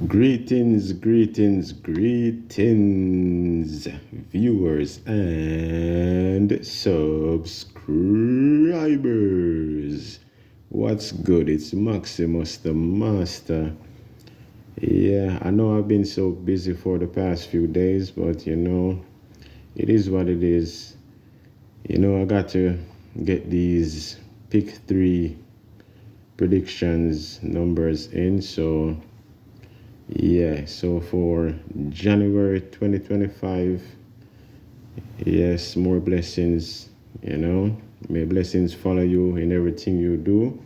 Greetings, greetings, greetings, viewers and subscribers. What's good? It's Maximus the Master. Yeah, I know I've been so busy for the past few days, but it is what it is. I got to get these pick three predictions numbers in, so. Yeah, so for January 2025, yes, more blessings, May blessings follow you in everything you do.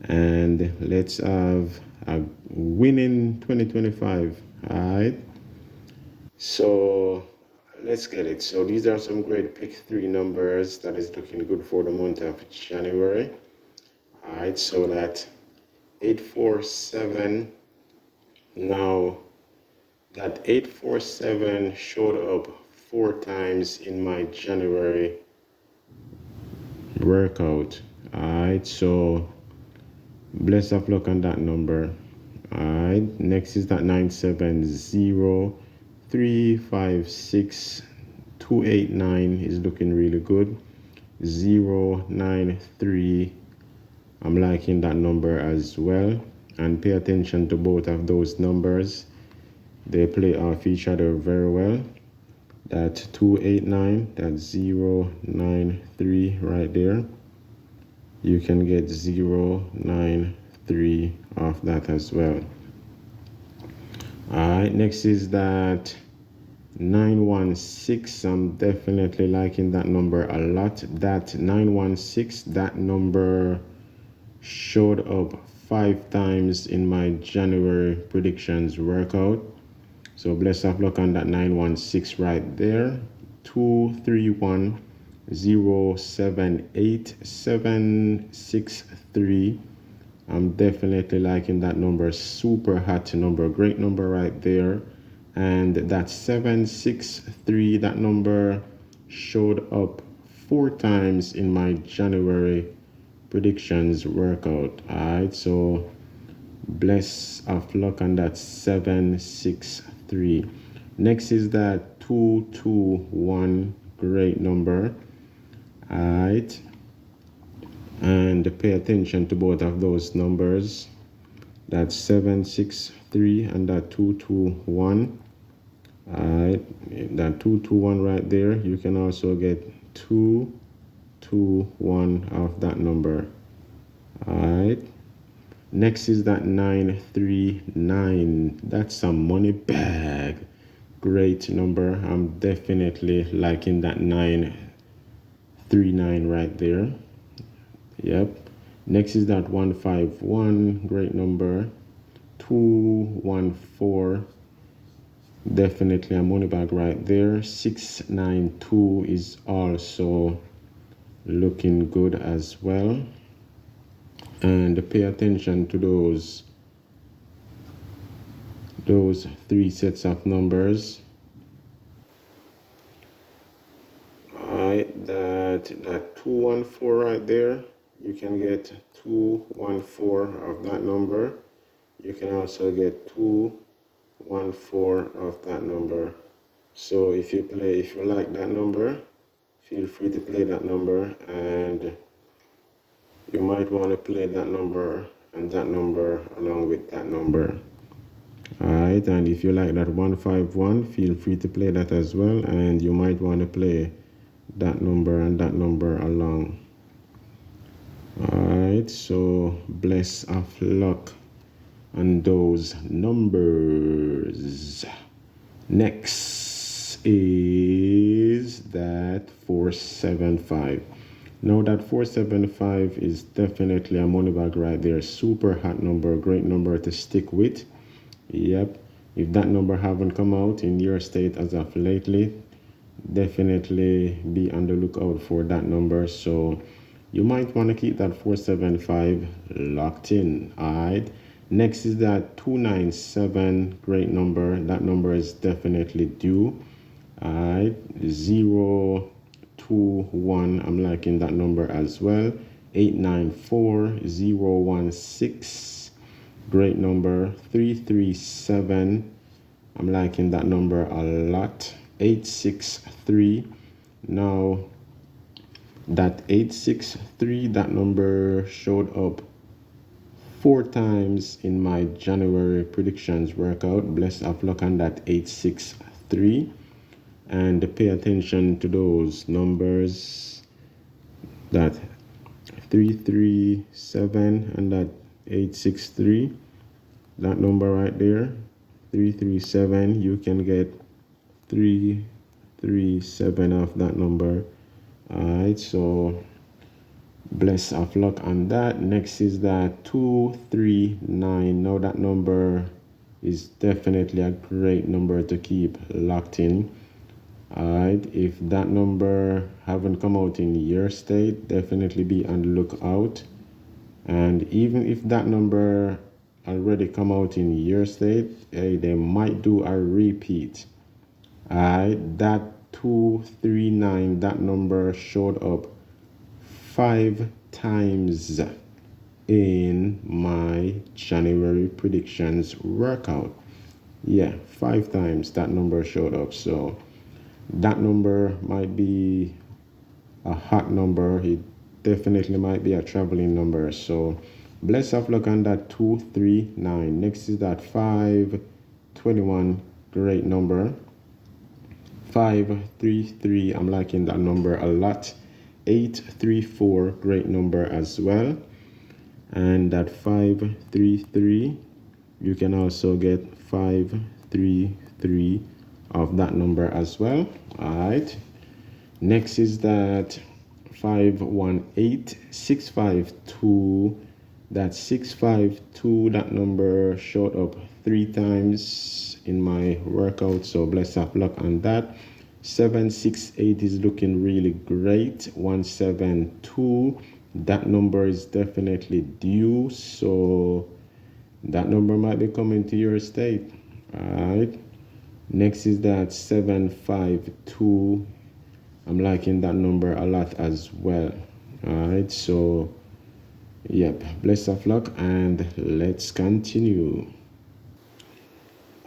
And let's have a winning 2025. All right. So let's get it. So these are some great pick three numbers that is looking good for the month of January. All right. So that 847 now. That 847 showed up 4 times in my January workout. Alright, so bless of luck on that number. Alright, next is that 970-356-289 is looking really good. 093, I'm liking that number as well. And pay attention to both of those numbers. They play off each other very well. That 289, that 093 right there. You can get 093 off that as well. Alright, next is that 916. I'm definitely liking that number a lot. That 916, that number showed up 5 times in my January predictions workout. So bless of luck on that 916 right there. 231078763. I'm definitely liking that number. Super hot number. Great number right there. And that 763, that number showed up 4 times in my January predictions workout. Alright, so bless of luck on that 763. Next is that 221, great number. All right, and pay attention to both of those numbers. That 763 and that 221. All right, that 221 right there. You can also get 221 of that number. All right. Next is that 939. That's a money bag. Great number. I'm definitely liking that 939 right there. Yep. Next is that 151. Great number. 214. Definitely a money bag right there. 692 is also looking good as well. And pay attention to those 3 sets of numbers. Alright, that 214 right there, you can get 214 of that number. You can also get 214 of that number. So if you like that number, feel free to play that number, and you might want to play that number and that number along with that number. Alright, and if you like that 151, feel free to play that as well, and you might want to play that number and that number along. Alright, so bless of luck on those numbers. Next is that 475. Now that 475 is definitely a money bag right there. Super hot number, great number to stick with. Yep, if that number haven't come out in your state as of lately, definitely be on the lookout for that number. So you might want to keep that 475 locked in. All right, next is that 297, great number. That number is definitely due. All right, 021, I'm liking that number as well. 894016. great number. 337, I'm liking that number a lot. 863, now that 863, that number showed up 4 times in my January predictions workout. Blessed of luck on that 863. And pay attention to those numbers, that 337 and that 863, that number right there, 337, you can get 337 off that number. All right, so bless of luck on that. Next is that 239. Now that number is definitely a great number to keep locked in. All right, if that number haven't come out in your state, definitely be on the lookout. And even if that number already come out in your state, hey, they might do a repeat. All right, that 239, that number showed up 5 times in my January predictions workout. Yeah, 5 times that number showed up. So that number might be a hot number. It definitely might be a traveling number. So bless of luck on that 239. Next is that 521, great number. 533, I'm liking that number a lot. 834, great number as well. And that 533, you can also get 533 of that number as well. All right, next is that 518, 652, that 652, that number showed up 3 times in my workout, so bless of luck on that. 768 is looking really great. 172, that number is definitely due, so that number might be coming to your state. All right, next is that 752, I'm liking that number a lot as well. All right, so yep, bless of luck and let's continue.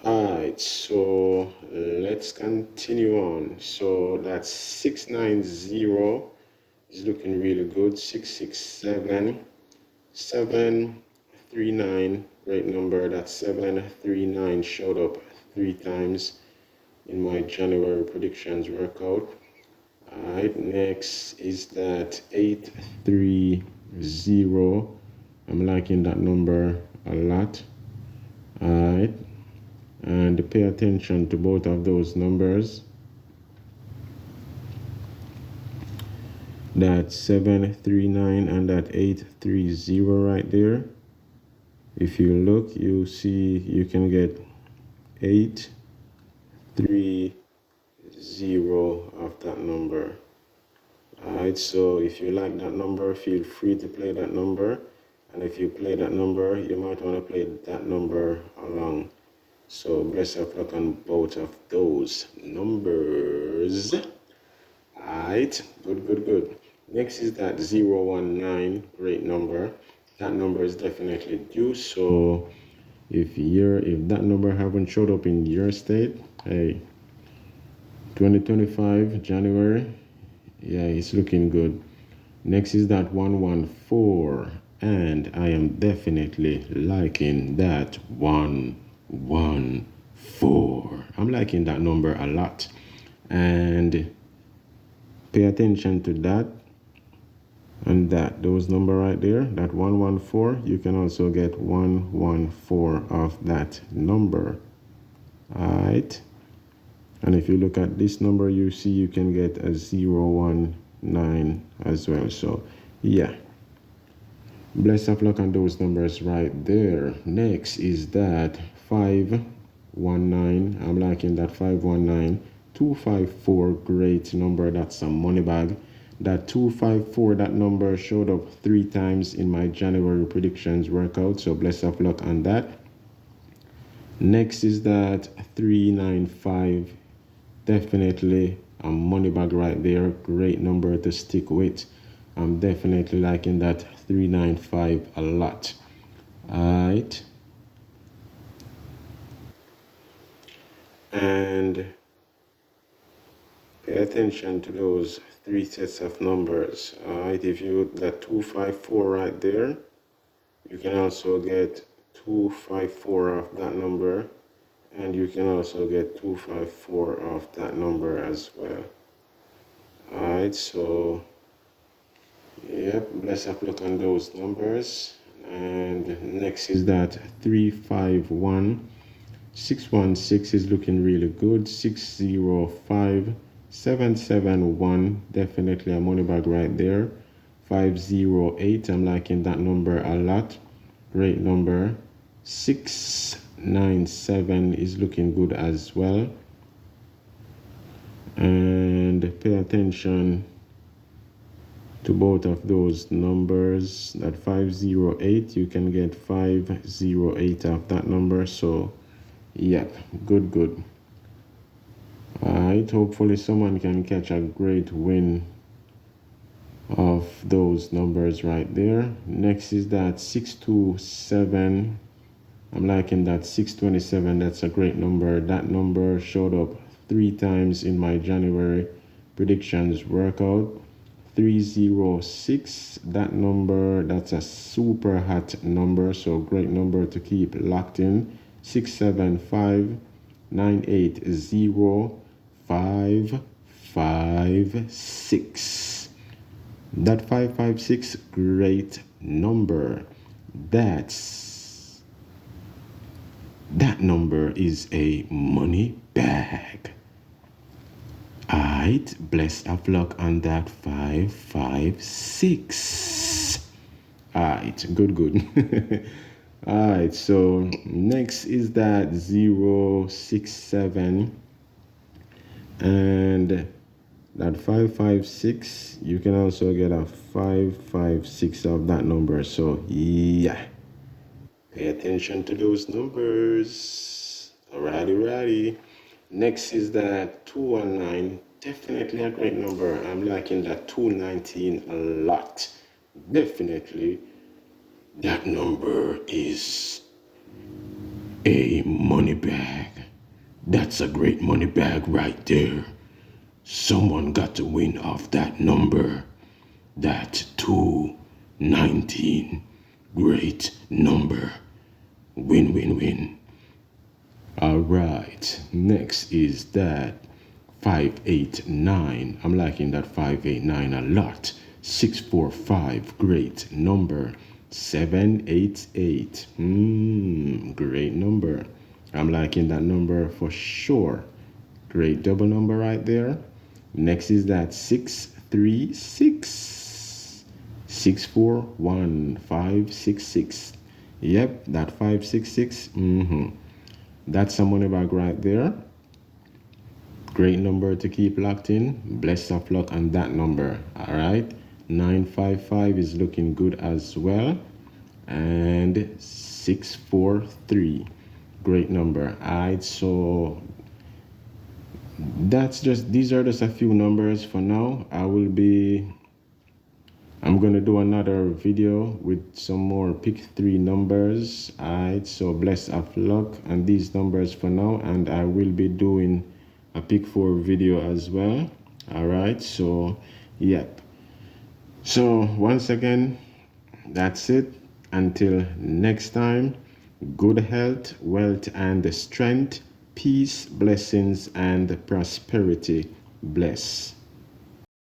All right, so let's continue on. So that's 690 is looking really good. 667, 739, great number. That 739 showed up 3 times in my January predictions workout. All right, next is that 830. I'm liking that number a lot. All right, and pay attention to both of those numbers. That 739 and that 830 right there. If you look, you see you can get 830 of that number. All right, so if you like that number, feel free to play that number. And if you play that number, you might want to play that number along. So bless of luck on both of those numbers. All right, good. Next is that 019, great number. That number is definitely due. So if that number haven't showed up in your state, hey, 2025 January, yeah, it's looking good. Next is that 114, and I am definitely liking that 114. I'm liking that number a lot, and pay attention to that and those number right there, that 114. You can also get 114 of that number. All right, and if you look at this number, you see you can get a 019 as well. So yeah, bless of luck on those numbers right there. Next is that 519. I'm liking that 519. 254, great number. That's a money bag. That 254, that number showed up 3 times in my January predictions workout, so bless of luck on that. Next is that 395, definitely a money bag right there. Great number to stick with. I'm definitely liking that 395 a lot. All right, And pay attention to those three sets of numbers. All right, if you got 254 right there, you can also get 254 off that number, and you can also get 254 off that number as well. All right, so yep, let's have a look on those numbers. And next is that 351. 616 is looking really good. 605, 771, definitely a money bag right there. 508, I'm liking that number a lot. Great number. 697 is looking good as well. And pay attention to both of those numbers. That 508, you can get 508 off that number. So yep, good. All right, hopefully someone can catch a great win of those numbers right there. Next is that 627. I'm liking that 627. That's a great number. That number showed up 3 times in my January predictions workout. 306, that number, that's a super hot number, so great number to keep locked in. 675, 980, 556. That 556, great number. That number is a money bag. Alright, bless of luck on that 556. Alright, good. Alright, so next is that 067 and that 556. You can also get a 556 of that number. So yeah, pay attention to those numbers. Alrighty. Next is that 219. Definitely a great number. I'm liking that 219 a lot. Definitely that number is a money bag. That's a great money bag right there. Someone got to win off that number. That 219. Great number. Win. All right, next is that 589. I'm liking that 589 a lot. 645, great number. 788, great number. I'm liking that number for sure. Great double number right there. Next is that 636. 641, 566. Yep, that 566. That's a money bag right there. Great number to keep locked in. Bless of luck on that number. All right. 955 is looking good as well. And 643. Great number. All right. So these are just a few numbers for now. I'm going to do another video with some more pick 3 numbers. Alright, so bless of luck on these numbers for now, and I will be doing a pick 4 video as well. Alright, so yep. So once again, that's it. Until next time, good health, wealth, and strength, peace, blessings, and prosperity. Bless.